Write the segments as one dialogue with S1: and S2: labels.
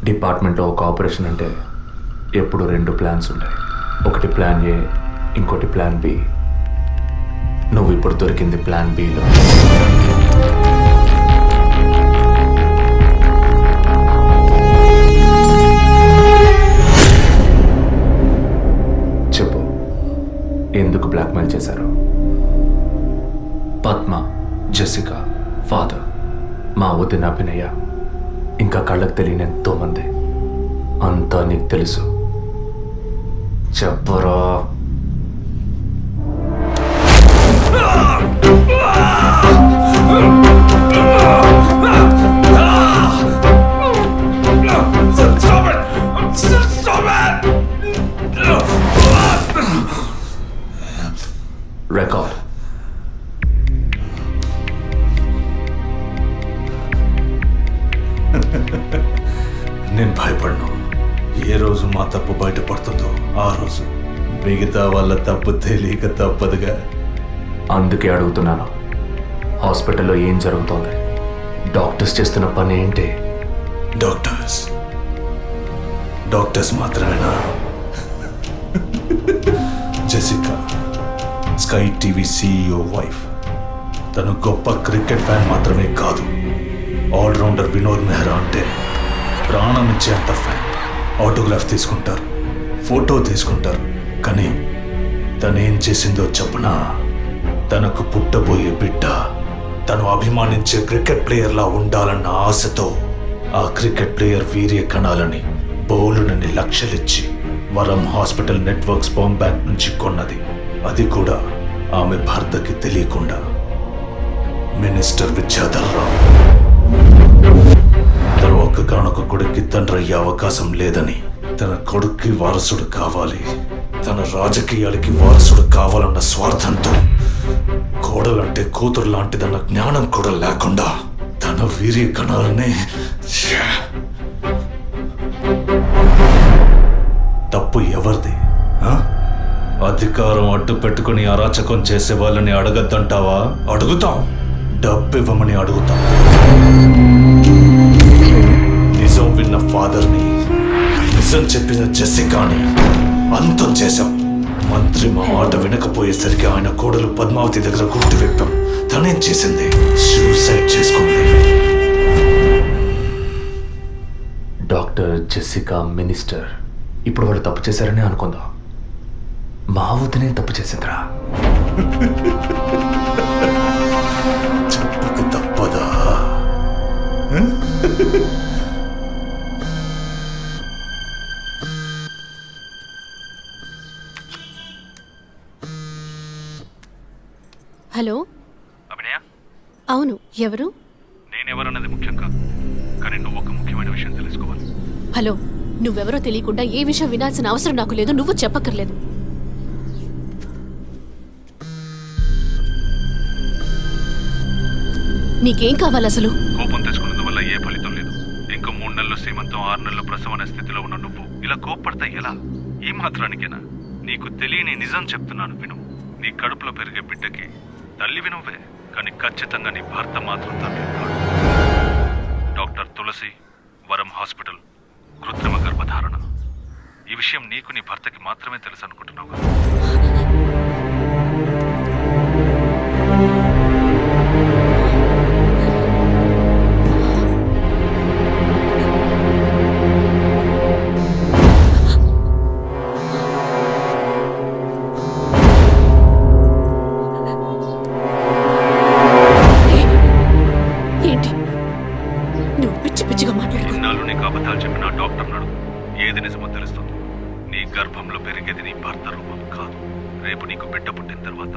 S1: డిపార్ట్మెంట్లో ఒక ఆపరేషన్ అంటే ఎప్పుడు 2 ప్లాన్స్ ఉంటాయి. ఒకటి ప్లాన్ ఏ, ఇంకోటి ప్లాన్ బి. నువ్వు ఇప్పుడు దొరికింది ప్లాన్ బిలో. చెప్పు, ఎందుకు బ్లాక్మెయిల్ చేశారు? పద్మ, జెసికా, ఫాదర్, మా వదిన అభినయ, ఇంకా కళ్ళకు తెలియని ఎంతో మంది. అంతా నీకు తెలుసు. చెప్పరా. రికార్డ్.
S2: నేను భయపడను. ఏ రోజు మా తప్పు బయటపడుతుందో ఆ రోజు మిగతా వాళ్ళ తప్పు తెలియక తప్పదుగా.
S1: అందుకే అడుగుతున్నాను, హాస్పిటల్లో ఏం జరుగుతోంది? డాక్టర్స్ చేస్తున్న పని ఏంటి?
S2: డాక్టర్స్ మాత్రమేనా? Jessica sky TV CEO wife. తను గొప్ప క్రికెట్ ఫ్యాన్ మాత్రమే కాదు, ఆల్రౌండర్ వినోద్ మెహ్రా అంటే ప్రాణం ఇచ్చేంత ఫ్యాన్. ఆటోగ్రాఫ్ తీసుకుంటారు, ఫోటో తీసుకుంటారు. కానీ తనేం చేసిందో చెప్పనా? తనకు పుట్టబోయే బిడ్డ తను అభిమానించే క్రికెట్ ప్లేయర్లా ఉండాలన్న ఆశతో ఆ క్రికెట్ ప్లేయర్ వీర్య కణాలని బౌలునని లక్షలిచ్చి వరం హాస్పిటల్ నెట్వర్క్ స్పర్మ్ బ్యాంక్ నుంచి కొన్నది. అది కూడా ఆమె భర్తకి తెలియకుండా. మినిస్టర్ విద్యాధర్ రావు తను ఒక్కగానొక్క కొడుక్కి తండ్రి అయ్యే అవకాశం లేదని, తన కొడుక్కి వారసుడు కావాలి, తన రాజకీయాలకి వారసుడు కావాలన్న స్వార్థంతో, కోడలంటే కూతురు లాంటిదన్న జ్ఞానం కూడా లేకుండా తన వీర్య కణాలనే. తప్పు ఎవరిది? అధికారం అడ్డు పెట్టుకుని అరాచకం చేసే వాళ్ళని అడగద్దంటావా? అడుగుతాం. డబ్బు ఇవ్వమని అడుగుతాం. నిజం విన్న ఫాదర్ని, నిజం చెప్పిన జెసికాని అంతం చేశాం. మంత్రి మా మాట వినకపోయేసరికి ఆయన కోడలు పద్మావతి దగ్గర గుర్తు విప్పాం. తనేం చేసింది? సూసైడ్ చేసుకుంది.
S1: డాక్టర్, జెసికా, మినిస్టర్, ఇప్పుడు వాళ్ళు తప్పు చేశారని అనుకుందాం. మా వదినే తప్పు చేసిందిరా.
S2: చెప్పక తప్పదా?
S3: హలో
S4: అభినయ,
S3: అవును, ఎవరు?
S4: నేనెవరన్నది ముఖ్యం కాదు, కానీ నువ్వు ఒక ముఖ్యమైన విషయం తెలుసుకోవాలి.
S3: హలో, నువ్వెవరో తెలియకుండా ఏ విషయం వినాల్సిన అవసరం నాకు లేదు. నువ్వు చెప్పక్కర్లేదు. నీకేం కావాలి అసలు?
S4: కోపం తెచ్చుకున్నందువల్ల ఏ ఫలితం లేదు. ఇంకో 3 నెలలు సీమంతం, 6 నెలలు ప్రసవం అనే స్థితిలో ఉన్న నువ్వు ఇలా కోప్పడతా ఎలా? ఈ మాత్రానికేనా? నీకు తెలియని నిజం చెప్తున్నాను, విను. నీ కడుపులో పెరిగే బిడ్డకి తల్లివి నువ్వే, కానీ ఖచ్చితంగా నీ భర్త మాత్రం తండ్రి కాడు. డాక్టర్ తులసి, వరం హాస్పిటల్, కృత్రిమ గర్భధారణ. ఈ విషయం నీకు నీ భర్తకి మాత్రమే తెలుసు అనుకుంటున్నావు కదా?
S3: ఏంటి నువ్వు పిచ్చి పిచ్చిగా మాట్లాడు?
S4: ఇన్నాళ్ళు నీకు అబద్ధాలు చెప్పిన డాక్టర్ నడు ఏది నిజమో తెలుస్తుంది. నీ గర్భంలో పెరిగేది నీ భర్త రూపం కాదు. రేపు నీకు బిడ్డ పుట్టిన తర్వాత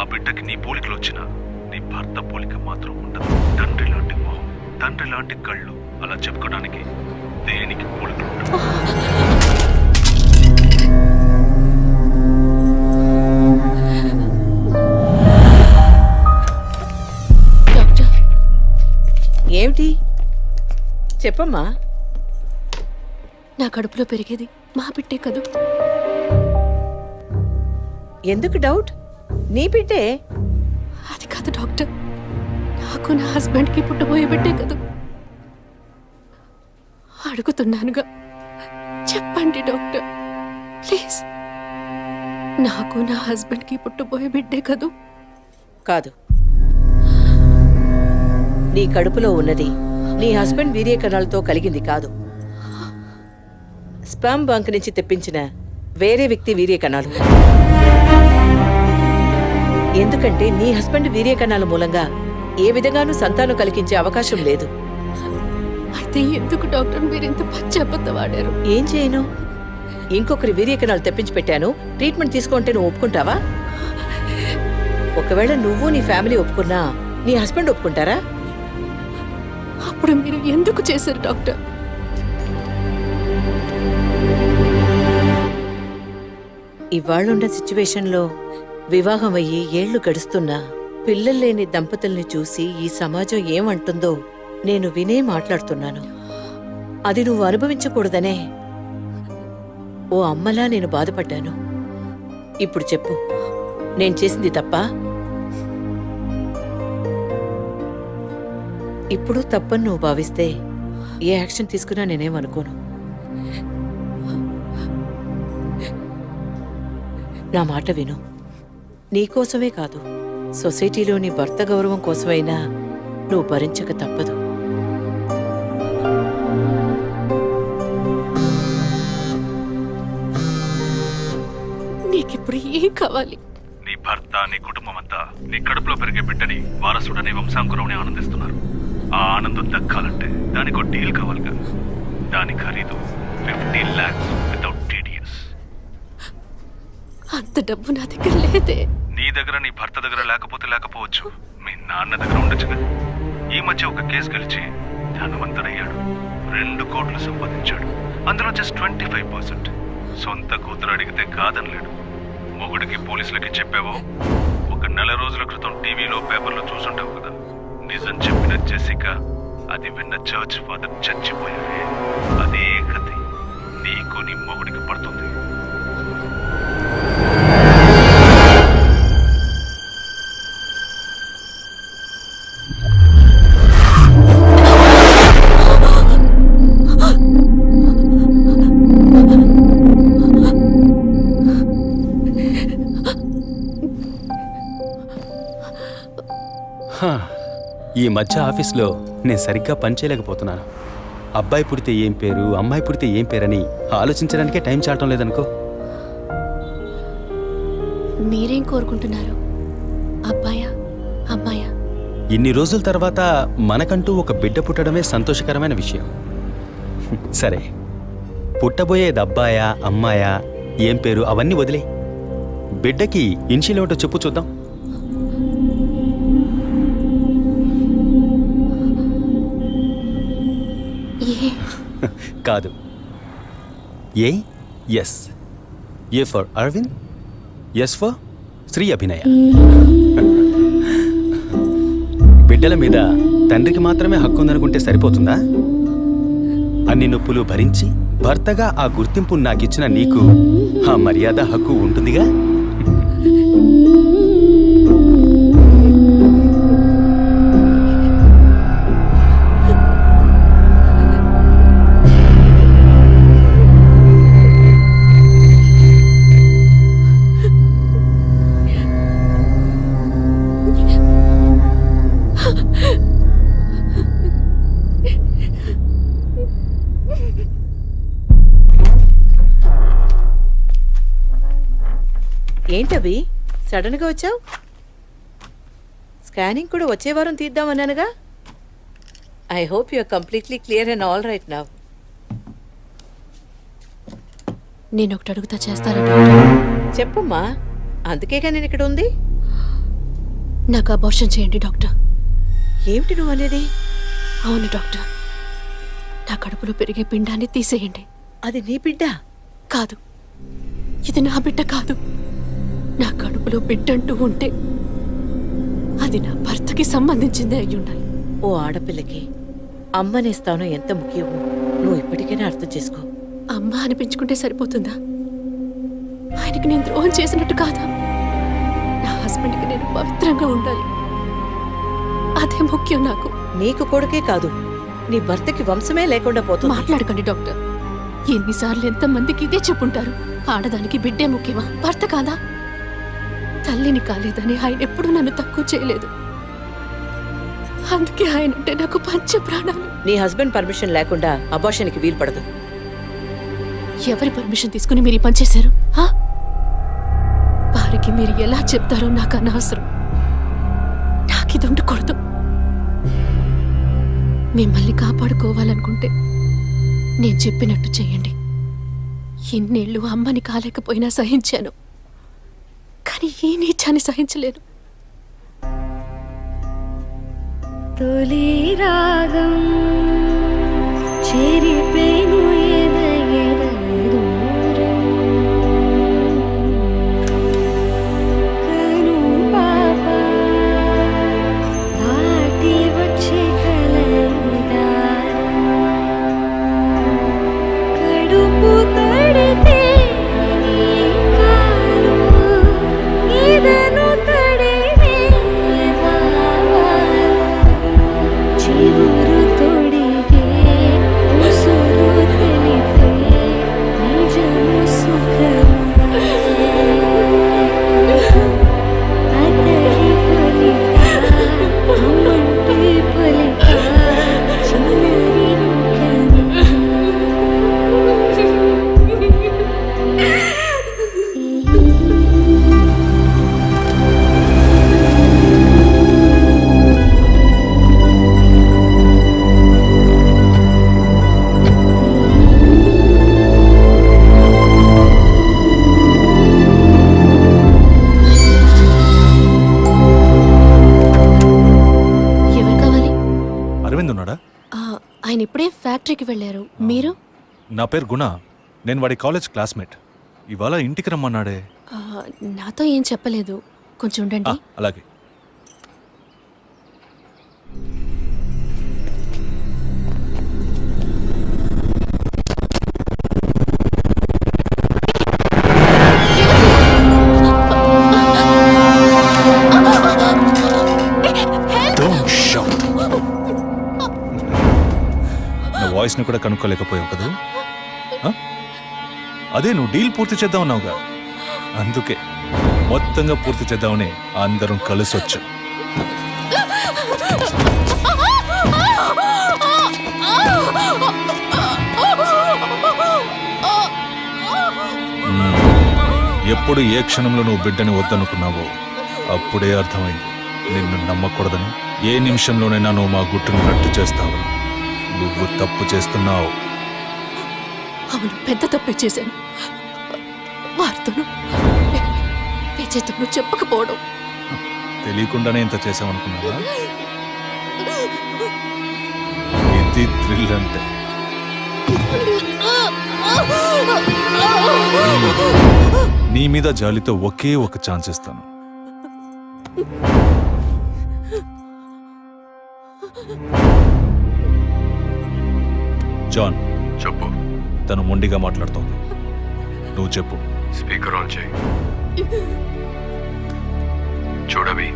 S4: ఆ బిడ్డకి నీ పోలికలు వచ్చినా నీ భర్త పోలిక మాత్రం ఉండదు. తండ్రి లాంటి మొహం, తండ్రి లాంటి కళ్ళు, అలా చెప్పుకోవడానికి దేనికి పోలికలు ఉండవు.
S3: డాక్టర్,
S5: ఏమిటి చెప్పమ్మా?
S3: నా కడుపులో పెరిగేది మా బిడ్డే కదూ?
S5: ఎందుకు డౌట్? నీ బిడ్డే.
S3: అది కాదు డాక్టర్, నాకు నా హస్బెండ్కి పుట్టబోయే బిడ్డే కదూ. ఆ అడుగుతున్నానుగా, చెప్పండి డాక్టర్ ప్లీజ్. నాకు నా హస్బెండ్కి పుట్టబోయే బిడ్డే కదూ?
S5: కాదు, నీ కడుపులో ఉన్నది నీ హస్బెండ్ వీర్య కణాలతో కలిగింది కాదు, స్పామ్ బంక్ నుంచి తెప్పించిన వేరే వ్యక్తి వీర్య కణాలు. ఎందుకంటే నీ హస్బెండ్ వీర్య కణాల మూలంగా ఏ విధంగానూ సంతానం కలిగించే అవకాశం లేదు.
S3: అయితే ఎందుకు డాక్టర్ మీరు ఇంత పచ్చి అబద్ధం ఆడారు?
S5: ఏం చేయను? ఇంకొకరి వీర్య కణాలు తెప్పించి పెట్టాను, ట్రీట్మెంట్ తీసుకుంటే నువ్వు ఒప్పుకుంటావా? ఒకవేళ నువ్వు నీ ఫ్యామిలీ ఒప్పుకున్నా నీ హస్బెండ్ ఒప్పుకుంటారా?
S3: అప్పుడు మీరు ఎందుకు చేశారు డాక్టర్?
S5: ఇవాళ్ళున్న సిచ్యువేషన్లో వివాహం అయ్యి ఏళ్లు గడుస్తున్నా పిల్లలు లేని దంపతుల్ని చూసి ఈ సమాజం ఏమంటుందో నేను వినే మాట్లాడుతున్నాను. అది నువ్వు అనుభవించకూడదనే ఓ అమ్మలా నేను బాధపడ్డాను. ఇప్పుడు చెప్పు, నేను చేసింది తప్పా? ఇప్పుడు తప్పని నువ్వు భావిస్తే ఏ యాక్షన్ తీసుకున్నా నేనేమనుకోను. నా మాట విను. నీకోసమే కాదు, సొసైటీలోని భర్త గౌరవం కోసమైనా నువ్వు భరించక తప్పదు.
S3: నీకిప్పుడు ఏం కావాలి?
S4: నీ భర్త, నీ కుటుంబం అంతా నీ కడుపులో పెరిగే బిడ్డని వారసుడని వంశాంకురంని ఆనందిస్తున్నారు. ఆ ఆనందం దక్కాలంటే దానికి ఒక డీల్ కావాలిగా. దాని ఖరీదు 50 lakhs వితౌట్ టీడీఎస్.
S3: అంత డబ్బు నా దగ్గర లేదే.
S4: నీ దగ్గర, నీ భర్త దగ్గర లేకపోవచ్చు, మీ నాన్న దగ్గర ఉండొచ్చు కదా. ఈ మధ్య ఒక కేసు గెలిచి ధనవంతుడయ్యాడు, 2 కోట్లు సంపాదించాడు. అందులో జస్ట్ 25%. సొంత కూతురు అడిగితే కాదనలేడు. మొగుడికి పోలీసులకి చెప్పావో, ఒక 1 నెల రోజుల క్రితం టీవీలో పేపర్లో చూసుంటావు కదా. నిజం చెప్పిన జెసికా, అది విన్న చర్చ్ ఫాదర్ చచ్చిపోయారే. అదే కథ నీకు నీ మొగుడికి పడుతుంది.
S6: ఈ మధ్య ఆఫీస్లో నేను సరిగ్గా పనిచేయలేకపోతున్నాను. అబ్బాయి పుడితే ఏం పేరు, అమ్మాయి పుడితే ఏం పేరని ఆలోచించడానికే టైం చాలటం లేదనుకో.
S3: మీరేం కోరుకుంటున్నారు? అబ్బాయా, అమ్మాయా?
S6: ఇన్ని రోజుల తర్వాత మనకంటూ ఒక బిడ్డ పుట్టడమే సంతోషకరమైన విషయం. సరే, పుట్టబోయేది అబ్బాయా, అమ్మాయా, ఏం పేరు అవన్నీ వదిలే. బిడ్డకి ఇన్షియల్ ఏమిటో చెప్పు చూద్దాం. కాదు, A. S. A for Aravind, S for Shri Abhinaya. బిడ్డల మీద తండ్రికి మాత్రమే హక్కు ఉందనుకుంటే సరిపోతుందా? అన్ని నొప్పులు భరించి భర్తగా ఆ గుర్తింపు నాకిచ్చిన నీకు ఆ మర్యాద, హక్కు ఉంటుందిగా.
S5: ఏంటవి సడన్ గా వచ్చావు? స్కానింగ్ కూడా వచ్చే వారం తీద్దామన్నానుగా. I hope you are completely clear and all right now.
S3: నేను ఒకటి అడుగుతా, చేస్తారా డాక్టర్?
S5: చెప్పమ్మా, అందుకేగా నేను ఇక్కడ ఉంది.
S3: నాకు అబార్షన్ చేయండి డాక్టర్.
S5: ఏమిటి నువ్వు అనేది?
S3: అవును డాక్టర్, నా కడుపులో పెరిగే పిండాన్ని తీసేయండి.
S5: అది నీ బిడ్డ
S3: కాదు, ఇది నా బిడ్డ కాదు. నా కడుపులో బిడ్డంటూ ఉంటే అది నా భర్తకి సంబంధించిందే అయి ఉండాలి.
S5: ఓ ఆడపిల్లకి అమ్మనే స్థానం ఎంత ముఖ్యమో నువ్వు ఇప్పటికైనా అర్థం చేసుకో.
S3: అమ్మ అనిపించుకుంటే సరిపోతుందా? ఆయనకి నేను ద్రోహం చేసినట్టు కాదా? నా హస్బెండ్కి నేను పవిత్రంగా ఉండాలి, అదే ముఖ్యం నాకు.
S5: నీకు కొడుకే కాదు, నీ భర్తకి వంశమే లేకుండా పోతుంది.
S3: మాట్లాడకండి డాక్టర్. ఎన్నిసార్లు ఎంతమందికి ఇదే చెప్పుంటారు. ఆడదానికి బిడ్డే ముఖ్యమా, భర్త కాదా? తల్లిని కాలేదని ఆయన ఎప్పుడూ నన్ను తక్కువ చేయలేదు. అందుకే ఆయన అంటే నాకు పంచ ప్రాణాలు.
S5: నీ హస్బెండ్ పర్మిషన్ లేకుండా అబార్షన్కి వీలు పడదు.
S3: ఎవరి పర్మిషన్ తీసుకుని మీరు ఈ పని చేశారు? హా? వారికి మీరు ఎలా చెప్తారో నాకు అనవసరం. నాకిది ఉండకూడదు. మిమ్మల్ని కాపాడుకోవాలనుకుంటే నేను చెప్పినట్టు చెయ్యండి. ఇన్నేళ్ళు అమ్మని కాలేకపోయినా సహించాను, కానీ ఈ నీచాన్ని సహించలేను.
S7: తొలి రాగం చెరిపేను దూరం కను పాప దాటి వచ్చే కలదారం కడుపు తడితే నీ కాలు ఇదను తడివే బావా చివురు తొడిగే ఉసురు తెలిపే నిజము సుఖమే అతడి పొలిక అమ్మంటి పొలిక చిన్నరి
S3: ఎవరు కావాలి?
S2: అరవింద్ ఉన్నాడా?
S3: ఆయన ఇప్పుడే ఫ్యాక్టరీకి వెళ్ళారు. మీరు?
S2: నా పేరు గుణ. నేను వాడి కాలేజ్ క్లాస్మేట్. ఇవాళ ఇంటికి రమ్మన్నాడే.
S3: నాతో ఏం చెప్పలేదు. కొంచెం ఉండండి.
S2: అలాగే. Don't shout. నా వాయిస్ని కూడా కనుక్కోలేకపోయావు కదా? ఆ? అదే నువ్వు డీల్ పూర్తి చేద్దామన్నావుగా, అందుకే మొత్తంగా పూర్తి చేద్దామని అందరం కలిసి వచ్చాం. ఎప్పుడు ఏ క్షణంలో నువ్వు బిడ్డని వద్దనుకున్నావో అప్పుడే అర్థమైంది నిన్ను నమ్మకూడదని. ఏ నిమిషంలోనైనా నువ్వు మా గుట్టును రట్టు చేస్తావని. నువ్వు తప్పు చేస్తున్నావు.
S3: అవును, పెద్ద తప్పే చేశాను. వారితోనూ విజయ్తోనూ చెప్పకపోవడం.
S2: తెలియకుండానే ఇంత చేసావనుకున్నావా? ఇది థ్రిల్ అంటే. నీ మీద జాలితో ఒకే ఒక ఛాన్స్ ఇస్తాను. జాన్,
S8: చెప్పు.
S2: తను మొండిగా మాట్లాడుతోంది. నువ్వు చెప్పు.
S8: స్పీకర్ ఆన్ చేయి. చూడవి,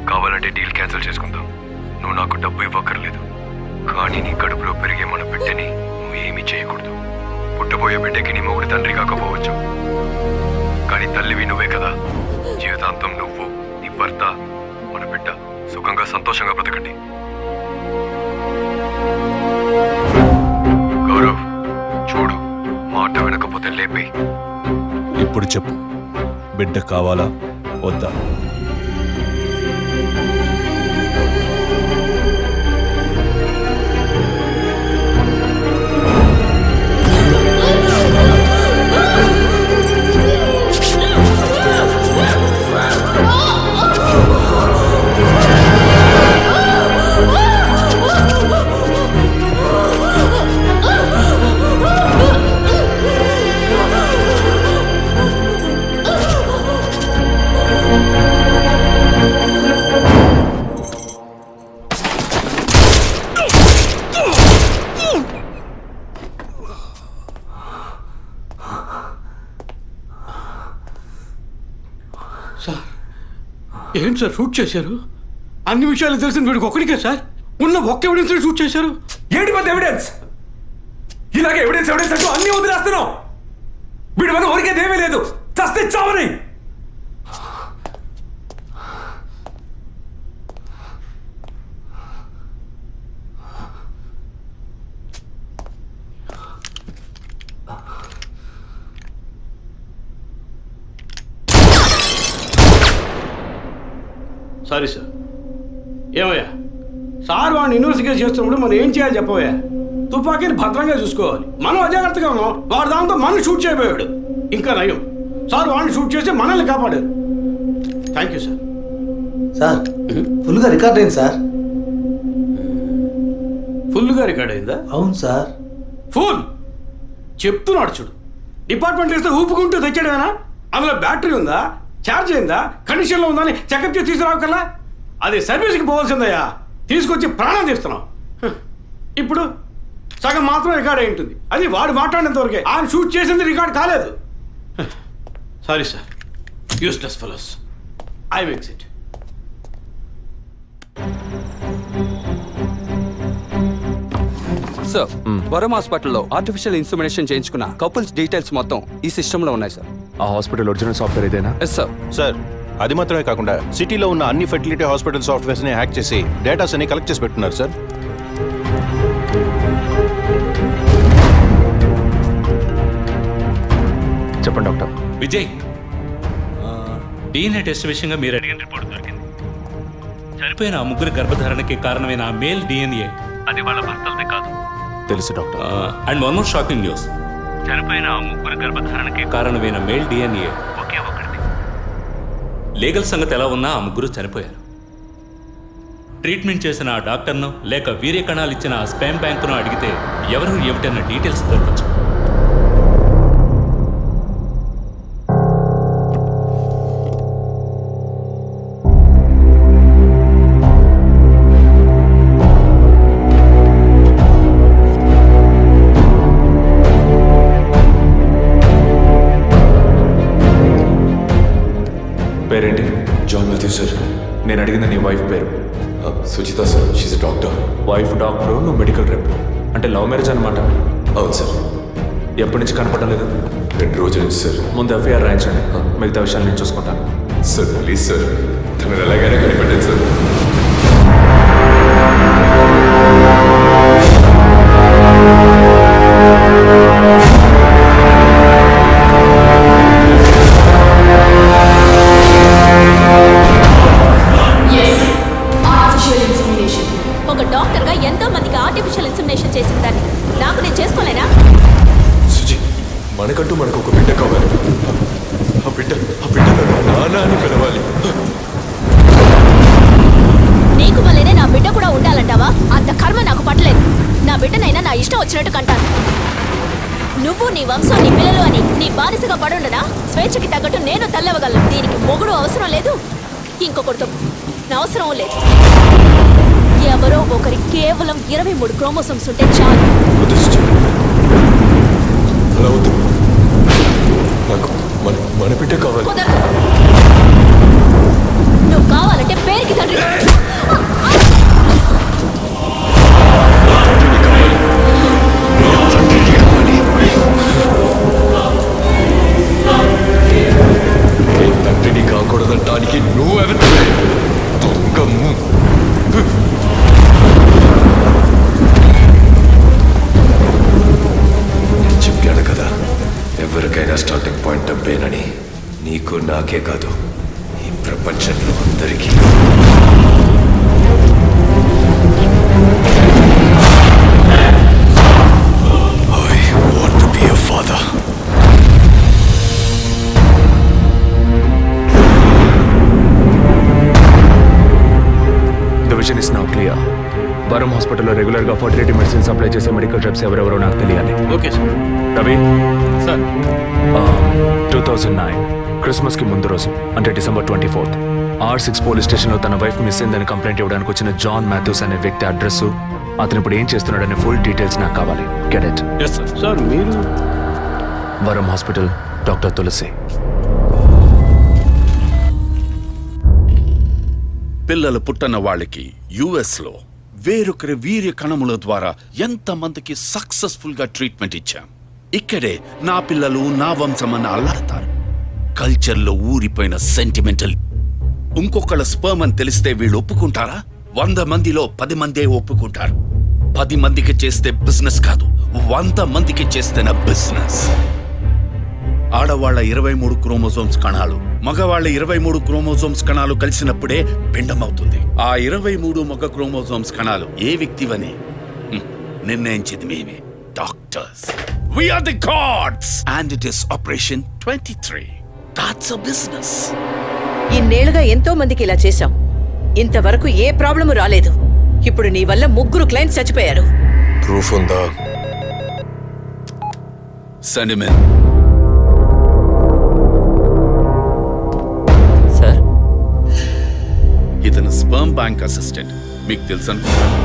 S8: కావాలంటే డీల్ క్యాన్సిల్ చేసుకుందాం. నువ్వు నాకు డబ్బు ఇవ్వక్కర్లేదు, కానీ నీ కడుపులో పెరిగే మన బిడ్డని నువ్వు ఏమీ చేయకూడదు. పుట్టబోయే బిడ్డకి నీ మొగుడు తండ్రి కాకపోవచ్చు, కానీ తల్లివి నువ్వే కదా. జీవితాంతం నువ్వు, నీ భర్త, మన బిడ్డ సుఖంగా సంతోషంగా బ్రతకండి. గౌరవ్, చూడు, మాట వినకపోతే లేపే.
S2: ఇప్పుడు చెప్పు, బిడ్డ కావాలా వద్దా?
S9: సార్, ఏంటి సార్ షూట్ చేశారు? అన్ని విషయాలు తెలిసిన వీడికి ఒక్కడికే సార్? ఉన్న ఒక్క ఎవిడెన్స్ షూట్ చేశారు.
S10: ఏంటి పెద్ద ఎవిడెన్స్? ఇలాగే ఎవిడెన్స్ ఎవిడెన్స్ అంటూ అన్నీ వదిలేస్తున్నావు. వీడి వల్ల ఊరికేదేమీ లేదు, చస్తే చావని.
S9: Sorry sir. ఏమయ్యా, సార్ వాడిని ఇన్వెస్టిగేట్ చేస్తున్నప్పుడు మనం ఏం చేయాలి చెప్పవయ్యా? తుపాకీని భద్రంగా చూసుకోవాలి. మనం అజాగ్రత్తగా ఉన్నాం, వాడు దాంతో మనం షూట్ చేయబోయాడు. ఇంకా నయం, సార్ వాడిని షూట్ చేసి మనల్ని కాపాడారు. Thank you sir.
S11: సార్ ఫుల్గా రికార్డ్ అయింది సార్.
S9: ఫుల్గా రికార్డ్ అయిందా?
S11: అవును సార్.
S9: ఫుల్ చెప్తున్నాడు చూడు. డిపార్ట్మెంట్ ఇస్తే ఊపుకుంటూ తెచ్చాడేనా? అందులో బ్యాటరీ ఉందా, ఛార్జ్ అయిందా, కండిషన్లో ఉందా అని చెకప్ చేసి తీసుకురావు కదా. అది సర్వీస్కి పోవాల్సిందయ్యా, తీసుకొచ్చి ప్రాణం తీస్తున్నాం. ఇప్పుడు సగం మాత్రం రికార్డ్ అయి ఉంటుంది. అది వాడు మాట్లాడినంత వరకే, ఆయన షూట్ చేసింది రికార్డ్ కాలేదు. Sorry sir, useless fellows. I makes it.
S12: Sir, వరం హాస్పిటల్లో ఆర్టిఫిషియల్ ఇన్సుమినేషన్ చేయించుకున్న కపుల్స్ డీటెయిల్స్ మొత్తం ఈ సిస్టంలో ఉన్నాయి సార్.
S1: ఆ హాస్పిటల్ ఒరిజినల్ సాఫ్ట్వేర్ ఇదేనా?
S12: Yes sir.
S13: సార్, అది మాత్రమే కాకుండా సిటీలో ఉన్న అన్ని ఫెర్టిలిటీ హాస్పిటల్ సాఫ్ట్వేర్స్ని హ్యాక్ చేసి డేటాస్ అన్ని కలెక్ట్ చేసి పెట్టున్నారు సార్.
S1: చెప్పండి డాక్టర్.
S4: విజయ్, డిఎన్ఏ టెస్ట్ విషయంగా మీరు అడిగిన రిపోర్ట్ దొరికింది. చనిపోయిన ఆ ముగ్గురు గర్భధారణకి కారణమైన ఆ మేల్ డిఎన్ఏ అది వాళ్ళ భర్తలదే కాదు.
S1: తెలుసు doctor.
S4: And one more shocking news. చనిపోయిన ఆ ముగ్గురు గర్భధారణకి కారణమైన మేల్ డిఎన్ఏ ఒకే ఒకటిది. లీగల్ సంగతి ఎలా ఉన్నా ఆ ముగ్గురు చనిపోయారు. ట్రీట్మెంట్ చేసిన ఆ డాక్టర్ను లేక వీర్య కణాలు ఇచ్చిన ఆ స్పామ్ బ్యాంకును అడిగితే ఎవరు ఏమిటన్న డీటెయిల్స్ దొరకచ్చు.
S1: పేరేంటి?
S10: John Matthew sir.
S1: నేను అడిగిన నీ వైఫ్ పేరు?
S10: Suchita sir, she's doctor.
S1: Wife doctor, నువ్వు మెడికల్ రెప్. అంటే లవ్ మ్యారేజ్ అనమాట.
S10: అవును సార్.
S1: ఎప్పటి నుంచి కనపడడం లేదు?
S10: 2 రోజుల నుంచి సార్.
S1: ముందు ఎఫ్ఐఆర్ రాయించండి, మిగతా విషయాలు నేను చూసుకుంటాను.
S10: సార్ ప్లీజ్ సార్, తనని ఎలాగైనా కనిపెట్టండి సార్.
S3: ఒక డాక్టర్గా ఎంతో మందికి ఆర్టిఫిషియల్ ఇన్సెమినేషన్ చేసిన దాన్ని నాకు నేను చేసుకోలేనా?
S10: సుజి, మనకంటూ మనకు ఒక బిడ్డ కావాలి. ఆ బిడ్డ నాన్న అని పిలవాలి.
S3: నీకు వల్లనే నా బిడ్డ కూడా ఉండాలంటావా? అంత కర్మ నాకు పట్టలేదు. నా బిడ్డనైనా నా ఇష్టం వచ్చినట్టు కంటాను. నువ్వు నీ వంశం నీ పిల్లలు అని నీ బానిసగా పడుండనా? స్వేచ్ఛకి తగ్గట్టు నేను తల్లవగలను. దీనికి మొగుడు అవసరం లేదు, ఇంకొకరితో అవసరం లేదు. ఎవరో ఒకరి కేవలం 23 క్రోమోసోమ్స్ ఉంటే చాలు.
S10: అలా వద్దు, నాకు మన బిడ్డ కావాలి.
S3: కుదరదు. నువ్వు కావాలంటే పేరుకి తండ్రి.
S10: తండ్రిని కాకూడదంటానికి నువ్వెవరివే? దొంగమ్ము. చెప్పాను కదా, ఎవరికైనా స్టార్టింగ్ పాయింట్ డబ్బేనని. నీకు నాకే కాదు, ఈ ప్రపంచంలో అందరికీ. I want to be a father.
S1: The vision is now clear. వరం హాస్పిటల్లో రెగ్యులర్గా ఫర్టిలిటీ మెడిసిన్ సప్లై చేసే మెడికల్ రెప్స్ ఎవరెవరో నాకు తెలియాలి.
S9: Okay sir.
S1: రవి
S9: సార్,
S1: 2009 క్రిస్మస్కి ముందు రోజు, అంటే డిసెంబర్ 24th, R6 పోలీస్ స్టేషన్లో తన వైఫ్ మిస్ అయిందని కంప్లైంట్ ఇవ్వడానికి వచ్చిన జాన్ మాథ్యూస్ అనే వ్యక్తి అడ్రస్, అతను ఇప్పుడు ఏం చేస్తున్నాడనే ఫుల్ డీటెయిల్స్ నాకు కావాలి. Get it?
S9: Yes sir. Sir మీరు?
S1: వరం హాస్పిటల్, డాక్టర్ తులసి.
S14: పిల్లలు పుట్టన వాళ్ళకి యుఎస్లో వేరొకరి వీర్య కణముల ద్వారా ఎంతమందికి సక్సెస్ఫుల్ గా ట్రీట్మెంట్ ఇచ్చాం. ఇక్కడే నా పిల్లలు నా వంశమని అల్లాడతారు. కల్చర్లో ఊరిపోయిన సెంటిమెంటల్. ఇంకొకళ్ళ స్పర్మ్ అని తెలిస్తే వీళ్ళు ఒప్పుకుంటారా? 100 మందిలో 10 మందే ఒప్పుకుంటారు. 10 మందికి చేస్తే బిజినెస్ కాదు, 100 మందికి చేస్తేనే బిజినెస్. ఆడవాళ్ల 23 క్రోమోజోమ్స్ కణాలు, మగవాళ్ల 23 క్రోమోజోమ్స్ కణాలు కలిసినప్పుడే పిండం అవుతుంది. ఆ 23 మగ క్రోమోజోమ్స్ కణాలు ఏ వ్యక్తివని నిర్ణయించేది మేమే, doctors. We are the gods and it is Operation 23. That's a business.
S5: ఇన్నేళ్లుగా ఎంతో మందికి ఇలా చేశాం. ఇంతవరకు ఏ ప్రాబ్లము రాలేదు. ఇప్పుడు నీ వల్ల 3 క్లయింట్స్ చచ్చిపోయారు.
S10: ప్రూఫ్ ఉందా?
S14: సెంటిమెంట్.
S12: సార్,
S14: ఇతను స్పర్మ్ బ్యాంక్ అసిస్టెంట్. మీకు తెలుసు అనుకుంటాను.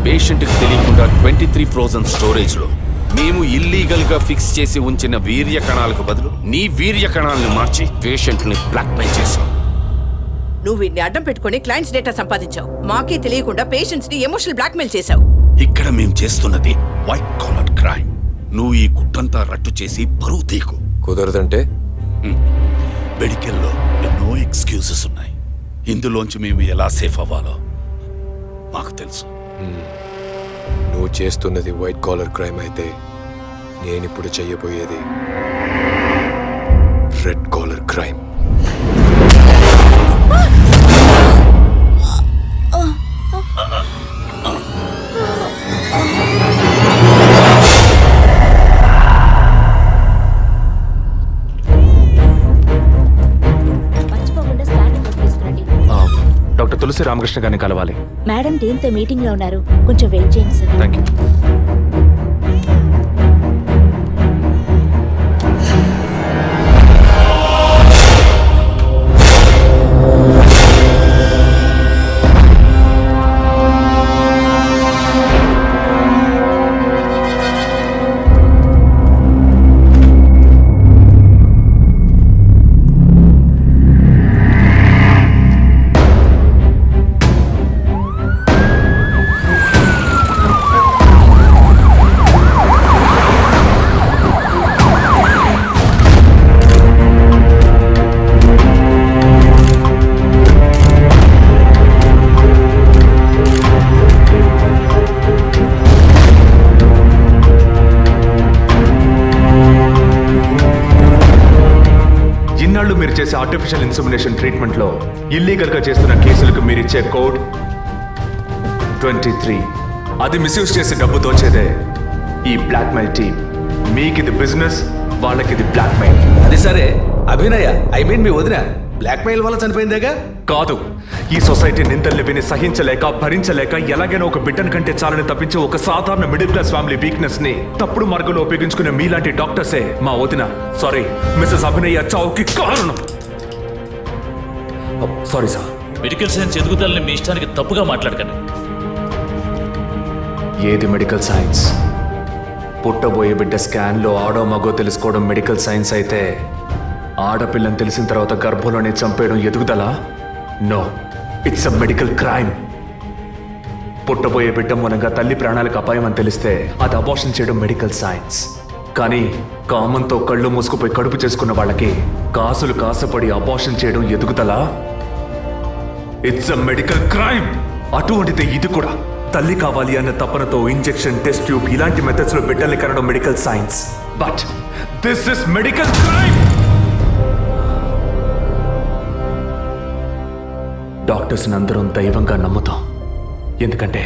S14: పేషెంట్కి తెలియకుండా 23 ఫ్రోజన్ స్టోరేజ్ లో మేము ఇల్లీగల్ గా ఫిక్స్ చేసి ఉంచిన వీర్య కణాలకు బదులు నీ వీర్య కణాలను మార్చి పేషెంట్ ని బ్లాక్మెయిల్ చేశావు.
S5: నువ్వు వీడిని అడ్డం పెట్టుకుని క్లయింట్స్ డేటా సంపాదించావు. మాకే తెలియకుండా పేషెంట్స్ ని ఎమోషనల్ బ్లాక్మెయిల్ చేశావు.
S14: ఇక్కడ మేము చేస్తున్నది వైట్ కాలర్ క్రైమ్. నువ్వు ఈ కుట్టంతా రట్టు చేసి పరువు తీకు.
S10: కుదరదంటే?
S14: మెడికల్లో ఎన్నో ఎక్స్క్యూజెస్ ఉన్నాయి. ఇందులోంచి మేము ఎలా సేఫ్ అవ్వాలో మాకు తెలుసు.
S10: నువ్వు చేస్తున్నది వైట్ కాలర్ క్రైమ్ అయితే నేనిప్పుడు చెయ్యబోయేది రెడ్ కాలర్ క్రైమ్.
S1: డాక్టర్ తులసి రామకృష్ణ గారిని కలవాలి.
S3: మేడం టీంతో మీటింగ్ లో ఉన్నారు, కొంచెం వెయిట్ చేయండి సార్.
S1: Thank you. మీరు చేసే ఆర్టిఫిషియల్ ఇన్సెమినేషన్ ట్రీట్మెంట్ లో ఇల్లీగల్ గా చేస్తున్న కేసులకు మీరిచ్చే కోడ్ 23. అది మిస్యూజ్ చేసి డబ్బు దోచేదే ఈ బ్లాక్మెయిల్ టీమ్. మీకు ఇది బిజినెస్, వాళ్ళకి ఇది బ్లాక్మెయిల్.
S9: అది సరే అభినయ, మీ వదిన బ్లాక్మెయిల్ వల్ల చనిపోయిందేగా?
S1: కాదు, ఈ సొసైటీ నిందల్ని విని సహించలేక భరించలేక ఎలాగైనా ఒక బిడ్డను కంటే చాలని తప్పించి ఒక సాధారణ మిడిల్ క్లాస్ ఫ్యామిలీ వీక్నెస్ ని తప్పుడు మార్గంలో ఉపయోగించుకునే మీలాంటి డాక్టర్సే మా వదిన, సారీ మిస్సెస్ అభినయ చావుకి కారణం. Sorry sir.
S15: మెడికల్ సైన్స్ ఎదుగుదలని మీ ఇష్టానికి తప్పుగా మాట్లాడకండి.
S1: ఏది మెడికల్ సైన్స్? పుట్టబోయే బిడ్డ స్కాన్లో ఆడో మగో తెలుసుకోవడం మెడికల్ సైన్స్ అయితే, ఆడపిల్లని తెలిసిన తర్వాత గర్భంలోనే చంపేయడం ఎదుగుదలా? No, it's a medical crime. పుట్టబోయే బిడ్డ మూలంగా తల్లి ప్రాణాలకు అపాయం అని తెలిస్తే అది అబార్షన్ చేయడం మెడికల్ సైన్స్. కానీ కామంతో కళ్ళు మూసుకుపోయి కడుపు చేసుకున్న వాళ్ళకి కాసులు కాసపడి అబార్షన్ చేయడం ఎదుగుదలా? It's a medical crime. అటువంటిదే ఇది కూడా. తల్లి కావాలి అన్న తపనతో ఇంజెక్షన్, టెస్ట్ ట్యూబ్ ఇలాంటి మెథడ్స్ లో బిడ్డల్ని కనడం medical science. But this is medical crime. Doctors అందరం దైవంగా నమ్ముతాం, ఎందుకంటే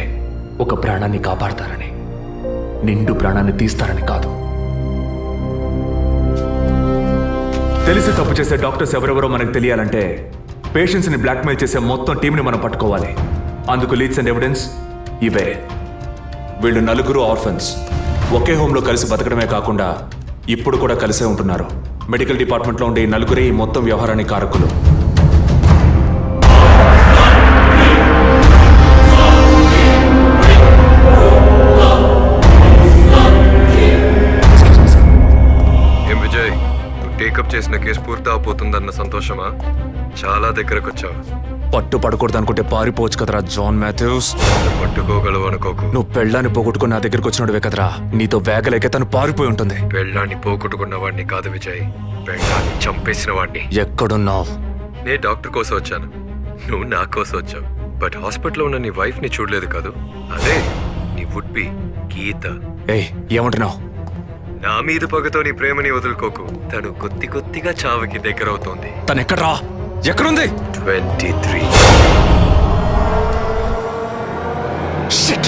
S1: ఒక ప్రాణాన్ని కాపాడతారని, నిండు ప్రాణాన్ని తీస్తారని కాదు. తెలిసి తప్పు చేసే డాక్టర్స్ ఎవరెవరో మనకు తెలియాలంటే పేషెంట్స్ని బ్లాక్మెయిల్ చేసే మొత్తం టీంని మనం పట్టుకోవాలి. అందుకు లీడ్స్ అండ్ ఎవిడెన్స్ ఇవే. వీళ్ళు 4 ఆర్ఫన్స్. ఒకే హోమ్లో కలిసి బతకడమే కాకుండా ఇప్పుడు కూడా కలిసే ఉంటున్నారు. మెడికల్ డిపార్ట్మెంట్లో ఉండే 4 ఈ మొత్తం వ్యవహారానికి కారకులు.
S10: ఏం విజయ్, టేకప్ చేసిన కేసు పూర్తి అవబోతుందా
S8: కాదన్న సంతోషమా? చాలా దగ్గరకు వచ్చావు.
S1: పట్టు పడకూడదు అనుకుంటే పారిపోవచ్చు కదరా జాన్ మాథ్యూస్.
S8: పట్టుకోగలవు అనుకోకు.
S1: నువ్వు పెళ్ళాన్ని పోగొట్టుకుని నా దగ్గరకు వచ్చినడువే కదరా. నీతో వేగలేక తను పారిపోయి ఉంటుంది.
S8: పెళ్ళాన్ని పోగొట్టుకున్న వాడిని కాదు విజయ్, పెళ్ళాన్ని చంపేసిన వాడిని.
S1: ఎక్కడున్నావు?
S8: నే డాక్టర్ కోసం వచ్చాను, నువ్వు నా కోసం వచ్చావు. బట్ హాస్పిటల్లో ఉన్న నీ వైఫ్ ని చూడలేదు కాదు, అదే నీ వుడ్ బి గీత.
S1: ఏయ్, ఏమంటున్నావు?
S8: నా మీద పగతో నీ ప్రేమని వదులుకోకు. తను కొద్దిగా చావుకి దగ్గరవుతోంది.
S1: తను ఎక్కడ్రా? ఎక్కడుంది?
S8: 23.
S1: Shit!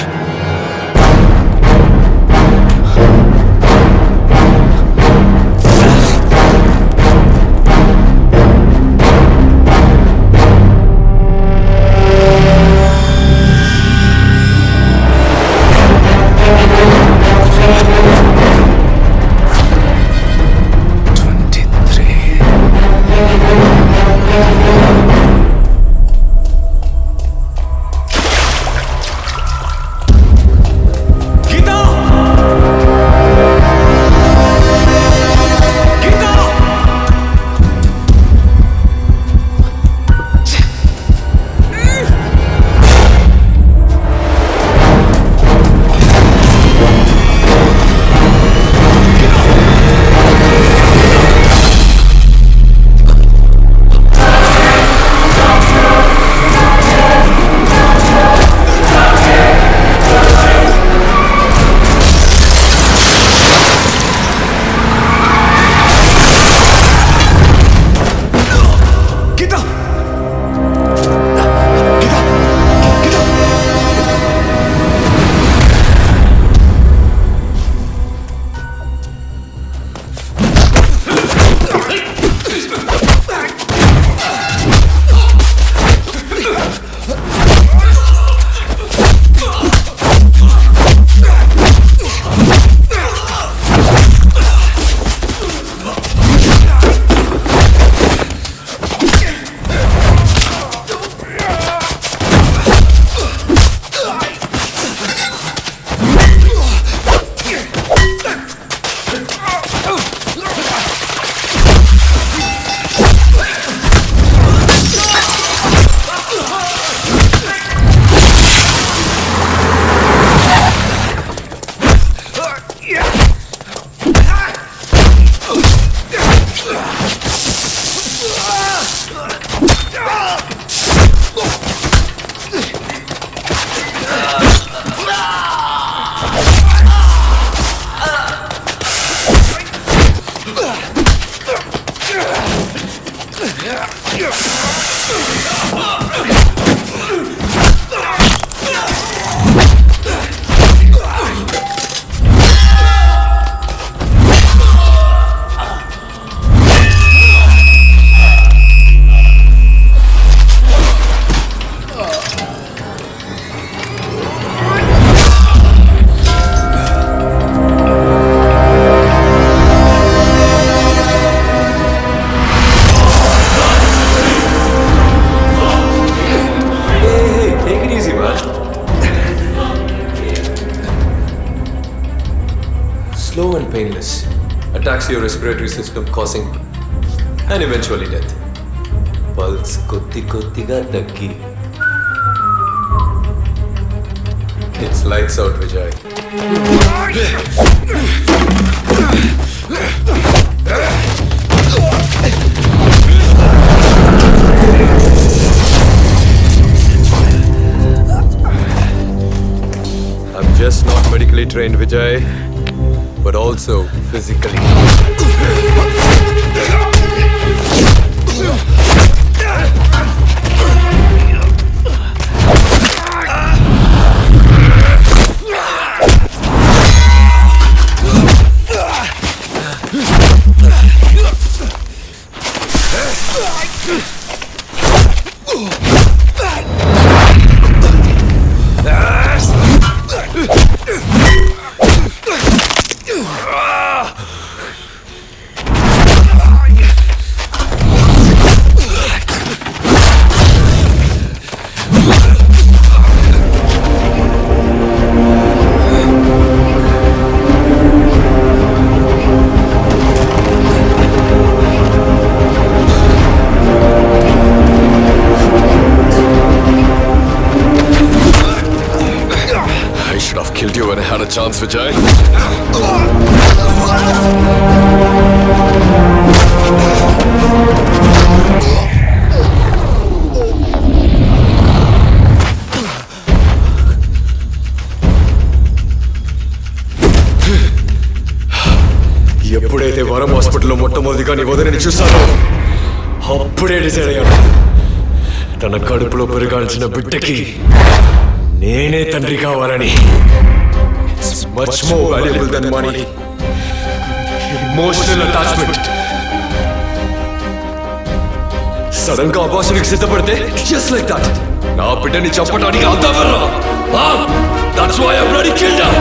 S8: Slow and painless. Attacks your respiratory system, causing and eventually death. Pulse kotti-kottiga taggi. It's lights out, Vijay. I'm just not medically trained, Vijay, but also physically.
S10: Want chance Vijay? ఎప్పుడైతే వరం హాస్పిటల్లో మొట్టమొదటిగా నీ వదిలిని చూశానో అప్పుడే డిసైడ్ అయ్యాను, తన కడుపులో పెరగాల్సిన బిడ్డకి నేనే తండ్రి కావాలని. Much more valuable than money, emotional attachment. Sudden గా అబార్షన్కి సిద్ధపడితే జస్ట్ లైక్ దట్ నా బిడ్డని చంపడానికి అంతా వల్ల. That's why I bloody killed her.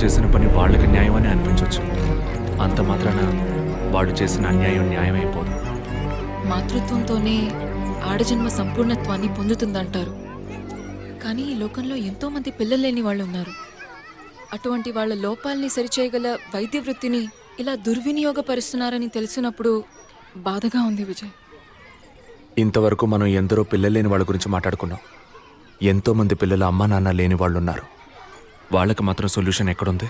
S1: చేసిన పని వాళ్ళకి న్యాయమని అనిపించవచ్చు. అంత మాత్రాన వాళ్ళు చేసిన అన్యాయం న్యాయమైపోదు.
S16: మాతృత్వంతోనే ఆడజన్మ సంపూర్ణత్వాన్ని పొందుతుందంటారు. కానీ ఈ లోకంలో ఎంతో మంది పిల్లలు లేని వాళ్ళు ఉన్నారు. అటువంటి వాళ్ళ లోపాలని సరిచేయగల వైద్య వృత్తిని ఇలా దుర్వినియోగపరుస్తున్నారని తెలిసినప్పుడు బాధగా ఉంది విజయ్.
S1: ఇంతవరకు మనం ఎందరో పిల్లలు లేని వాళ్ళ గురించి మాట్లాడుకున్నాం. ఎంతో మంది పిల్లలు అమ్మా నాన్న లేని వాళ్ళు ఉన్నారు. వాళ్ళకి మాత్రం సొల్యూషన్ ఎక్కడుంది?